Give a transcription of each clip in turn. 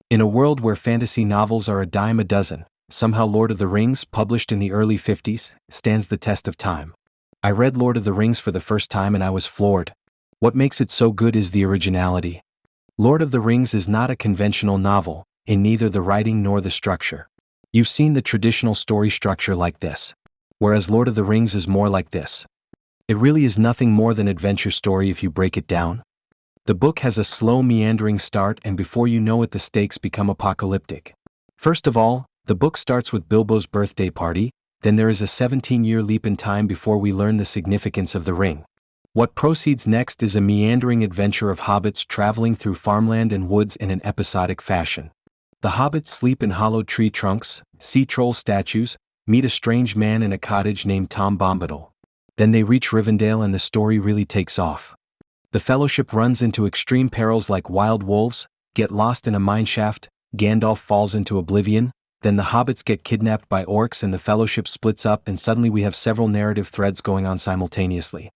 In a world where fantasy novels are a dime a dozen, somehow Lord of the Rings, published in the early 50s, stands the test of time. I read Lord of the Rings for the first time and I was floored. What makes it so good is the originality. Lord of the Rings is not a conventional novel, in neither the writing nor the structure. You've seen the traditional story structure like this. Whereas Lord of the Rings is more like this. It really is nothing more than adventure story if you break it down. The book has a slow meandering start and before you know it the stakes become apocalyptic. First of all, the book starts with Bilbo's birthday party, then there is a 17-year leap in time before we learn the significance of the ring. What proceeds next is a meandering adventure of hobbits traveling through farmland and woods in an episodic fashion. The hobbits sleep in hollowed tree trunks, see troll statues, meet a strange man in a cottage named Tom Bombadil. Then they reach Rivendell and the story really takes off. The Fellowship runs into extreme perils like wild wolves, get lost in a mineshaft, Gandalf falls into oblivion, then the hobbits get kidnapped by orcs and the Fellowship splits up and suddenly we have several narrative threads going on simultaneously.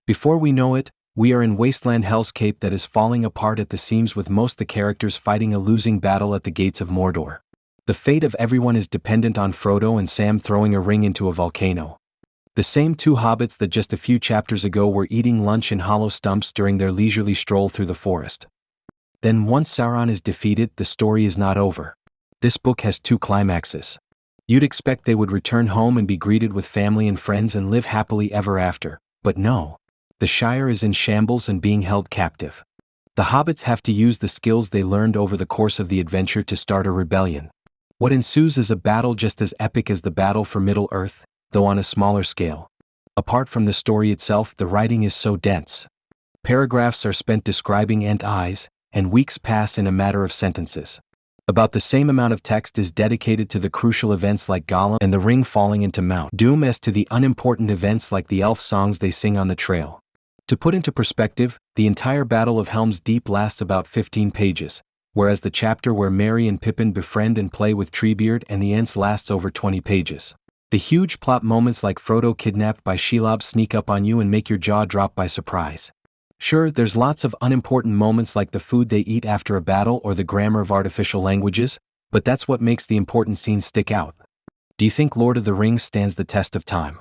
Before we know it, we are in wasteland hellscape that is falling apart at the seams with most the characters fighting a losing battle at the gates of Mordor. The fate of everyone is dependent on Frodo and Sam throwing a ring into a volcano. The same two hobbits that just a few chapters ago were eating lunch in hollow stumps during their leisurely stroll through the forest. Then once Sauron is defeated, the story is not over. This book has two climaxes. You'd expect they would return home and be greeted with family and friends and live happily ever after, but no. The Shire is in shambles and being held captive. The hobbits have to use the skills they learned over the course of the adventure to start a rebellion. What ensues is a battle just as epic as the battle for Middle-earth, though on a smaller scale. Apart from the story itself, the writing is so dense. Paragraphs are spent describing Ent-eyes, and weeks pass in a matter of sentences. About the same amount of text is dedicated to the crucial events like Gollum and the ring falling into Mount Doom as to the unimportant events like the elf songs they sing on the trail. To put into perspective, the entire Battle of Helm's Deep lasts about 15 pages, whereas the chapter where Merry and Pippin befriend and play with Treebeard and the Ents lasts over 20 pages. The huge plot moments like Frodo kidnapped by Shelob sneak up on you and make your jaw drop by surprise. Sure, there's lots of unimportant moments like the food they eat after a battle or the grammar of artificial languages, but that's what makes the important scenes stick out. Do you think Lord of the Rings stands the test of time?